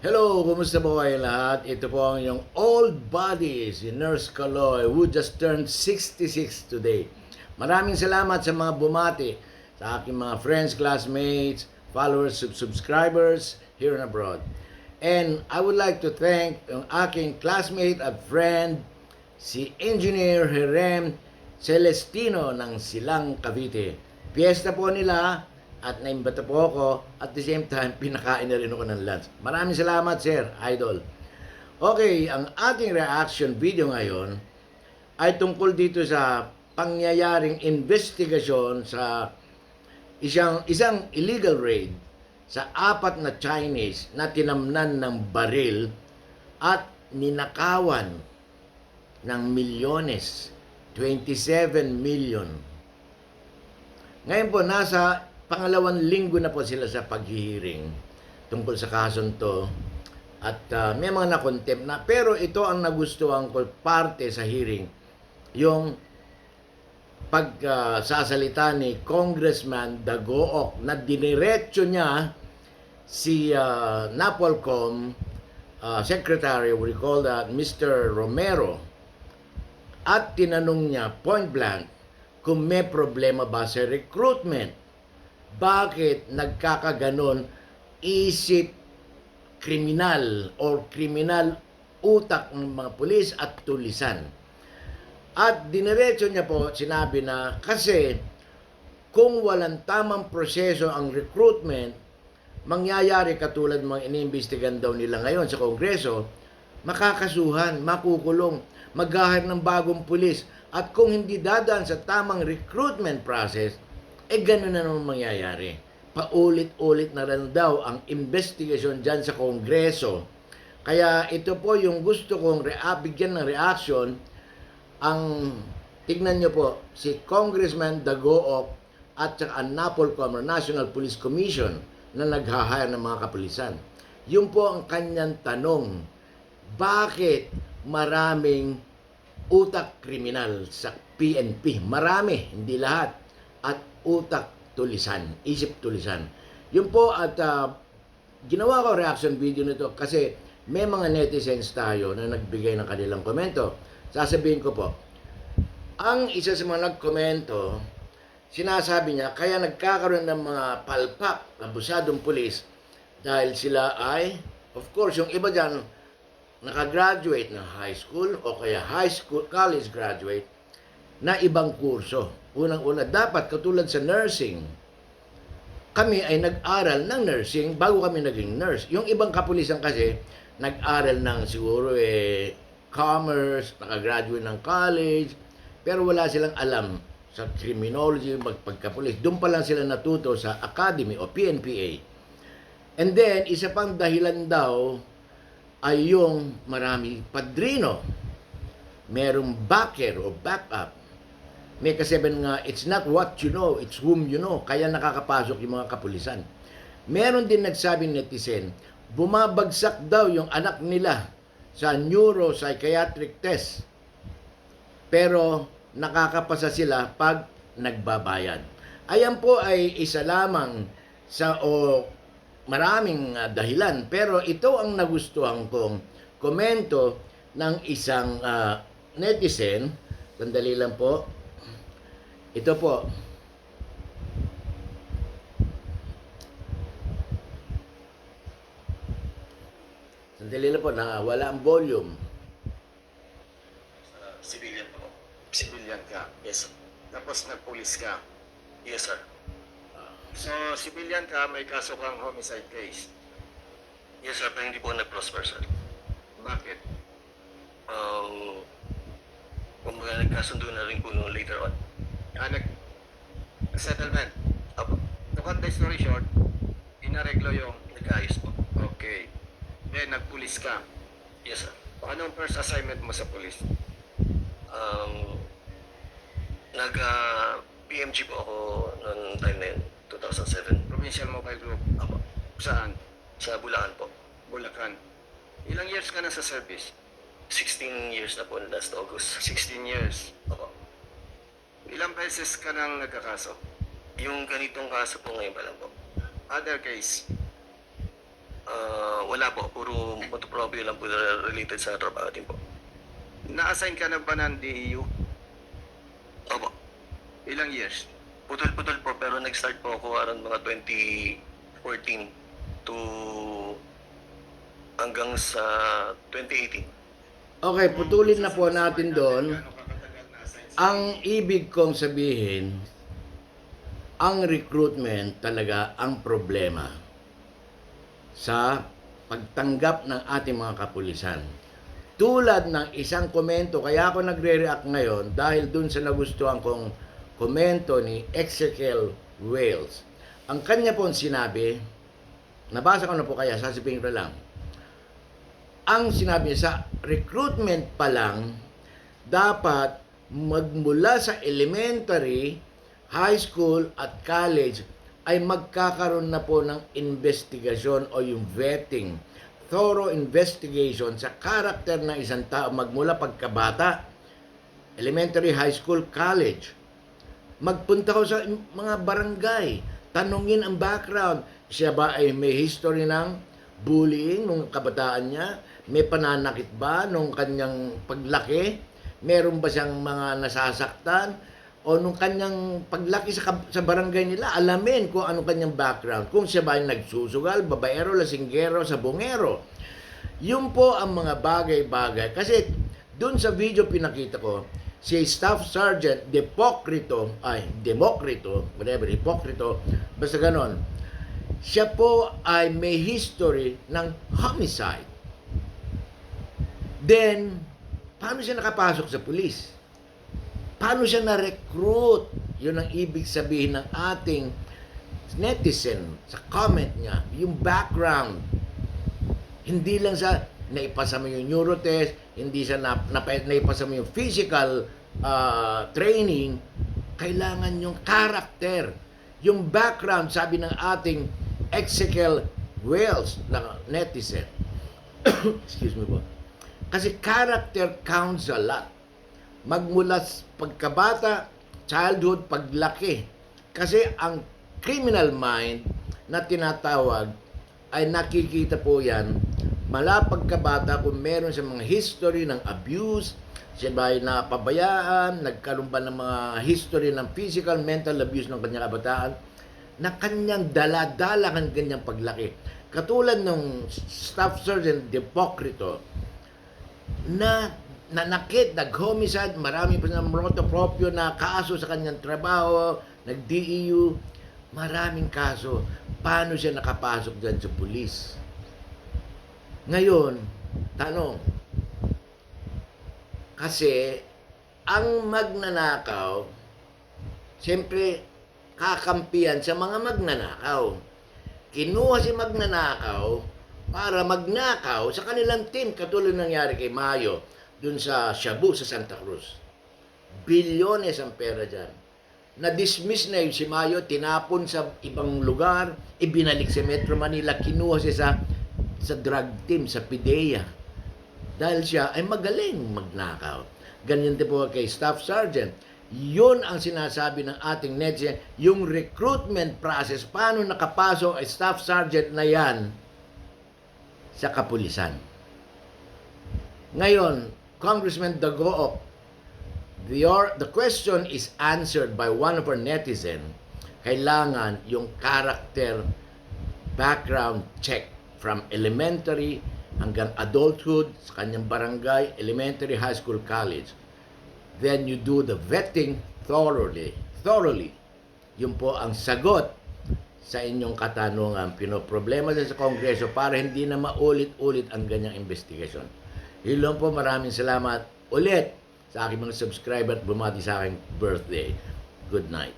Hello, kumusta po kayo lahat? Ito po ang inyong old buddy, si Nurse Kaloy, who just turned 66 today. Maraming salamat sa mga bumati, sa aking mga friends, classmates, followers, subscribers here and abroad. And I would like to thank ang aking classmate at friend, si Engineer Herem Celestino ng Silang Cavite. Fiesta po nila at naimbata po ako at the same time pinakain na rin ako ng lunch. Maraming salamat sir, idol. Okay, ang ating reaction video ngayon ay tungkol dito sa pangyayaring investigasyon sa isang illegal raid sa 4 na Chinese na tinamnan ng baril at ninakawan ng milyones, 27 million. Ngayon po, nasa pangalawang linggo na po sila sa paghihiring tungkol sa kasong to at may mga na-contempt na, pero ito ang nagustuhan ko parte sa hearing, yung pagsasalita ni Congressman Dagook na diniretso niya si NAPOLCOM Secretary, we call that Mr. Romero, at tinanong niya point blank kung may problema ba sa recruitment. Bakit nagkakaganon isip kriminal or kriminal utak ng mga pulis at tulisan? At diniretso niya po, sinabi na kasi kung walang tamang proseso ang recruitment, mangyayari katulad mga iniimbestigan daw nila ngayon sa Kongreso, makakasuhan, makukulong, mag-hire ng bagong pulis, at kung hindi dadaan sa tamang recruitment process, gano'n na naman mangyayari. Paulit-ulit na rin daw ang investigasyon dyan sa Kongreso. Kaya ito po yung gusto kong bigyan ng reaction. Ang tignan nyo po, si Congressman Dagook at saka ang NAPOLCOM, National Police Commission, na nag-hire ng mga kapulisan. Yun po ang kanyang tanong. Bakit maraming utak kriminal sa PNP? Marami, hindi lahat. At utak tulisan, isip tulisan. Yun po, at ginawa ko reaction video nito kasi may mga netizens tayo na nagbigay ng kanilang komento. Sasabihin ko po, ang isa sa mga nagkomento, sinasabi niya, kaya nagkakaroon ng mga palpak, abusadong pulis, dahil sila ay, of course, yung iba dyan, nakagraduate ng high school o kaya high school, college graduate, na ibang kurso. Unang-una, dapat katulad sa nursing, kami ay nag-aral ng nursing bago kami naging nurse. Yung ibang kapulisan kasi, nag-aral ng siguro commerce, nakagraduate ng college, pero wala silang alam sa criminology, magpagkapulis. Doon pa lang sila natuto sa academy o PNPA. And then, isa pang dahilan daw ay yung marami padrino. Merong backer o backup. May kasabihan nga, it's not what you know, it's whom you know. Kaya nakakapasok yung mga kapulisan. Meron din nagsabi netizen, bumabagsak daw yung anak nila sa neuropsychiatric test. Pero nakakapasa sila pag nagbabayad. Ayan po ay isa lamang sa maraming dahilan. Pero ito ang nagustuhan kong komento ng isang netizen. Sandali lang po. Ito po. Sandali lang po, wala ang volume. Civilian po. Civilian ka. Yes, sir. Tapos nagpulis ka. Yes, sir. So, civilian ka, may kaso kang homicide case. Yes, sir. Pero hindi po nag-prosper, sir. Bakit? Kumbaga nagkasundo na rin po noon later on. Settlement. Apo, To cut the story short, inareglo yung... nag-ayos po. Okay. Then, nagpulis ka. Yes, sir. Anong first assignment mo sa pulis? Nag-PMG po ako noong time na yun, 2007. Provincial Mobile Group. Apo, Saan? sa Bulacan po. Bulacan. Ilang years ka na sa service? 16 years na po last August. 16 years. Apo. Ilang beses ka nang nagkakaso? Yung ganitong kaso po ngayon pa lang po. Other case? Wala po, puro motoprobio lang po na related sa trabaho din po. Na-assign ka na ba ng DEU? Opo. Ilang years? Putol-putol po, pero nag-start po ako around mga 2014 to hanggang sa 2018. Okay, putulin na po natin doon. Gaano ka katagal na-assign sa Ang ibig kong sabihin, ang recruitment talaga ang problema sa pagtanggap ng ating mga kapulisan. Tulad ng isang komento, kaya ako nagre-react ngayon dahil dun sa nagustuhan kong komento ni Ezekiel Wales. Ang kanya pong sinabi, nabasa ko na po kaya, sasabihin ko lang. Ang sinabi niya sa recruitment pa lang, dapat magmula sa elementary, high school at college ay magkakaroon na po ng investigasyon o yung vetting, thorough investigation sa karakter ng isang tao magmula pagkabata, elementary, high school, college. Magpunta ko sa mga barangay, tanungin ang background. Siya ba ay may history ng bullying nung kabataan niya? May pananakit ba nung kanyang paglaki? Meron ba siyang mga nasasaktan? O nung kanyang paglaki sa barangay nila, alamin kung ano kanyang background. Kung siya ba ay nagsusugal, babaero, lasinggero, sabongero. Yun po ang mga bagay-bagay. Kasi dun sa video pinakita ko, si Staff Sergeant Democrito, whatever, Hipokrito, basta ganon. Siya po ay may history ng homicide. Then, paano siya nakapasok sa pulis? Paano siya na-recruit? Yun ang ibig sabihin ng ating netizen sa comment niya. Yung background. Hindi lang sa naipasa mo yung neurotest, hindi sa naipasa mo yung physical training. Kailangan yung character. Yung background, sabi ng ating Ezekiel Wales na netizen. Excuse me po. Kasi character counts a lot. Magmula pagkabata, childhood, paglaki. Kasi ang criminal mind na tinatawag ay nakikita po yan mula pagkabata kung meron sa mga history ng abuse, siya ba ay napabayaan, nagkaroon ba ng mga history ng physical, mental abuse ng kanyang kabataan, na kanyang dala-dala ang kanyang paglaki. Katulad ng Staff Sergeant Democrito, na nanakit, nag-homicide, marami pa ng protopropyo na kaso sa kanyang trabaho, nag-DEU, maraming kaso. Paano siya nakapasok dyan sa pulis? Ngayon, tanong, kasi ang magnanakaw, siyempre, kakampiyan sa mga magnanakaw. Kinuha si magnanakaw para magnakaw sa kanilang team, katulad nangyari kay Mayo dun sa Shabu sa Santa Cruz. Bilyones ang pera dyan. Na-dismiss na yun si Mayo, tinapon sa ibang lugar, ibinalik sa Metro Manila, kinuha siya sa drug team, sa PIDEA. Dahil siya ay magaling magnakaw. Ganyan din po kay Staff Sergeant. Yun ang sinasabi ng ating netizen, yung recruitment process, paano nakapasok ay Staff Sergeant na yan sa kapulisan. Ngayon, Congressman Dagook, the question is answered by one of our netizen. Kailangan yung character background check from elementary hanggang adulthood sa kanyang barangay, elementary, high school, college. Then you do the vetting thoroughly. Yun po ang sagot sa inyong katanungan. Pinoproblema sa Kongreso para hindi na maulit-ulit ang ganyang investigasyon. Yun lang po, maraming salamat ulit sa aking mga subscriber at bumati sa aking birthday. Good night.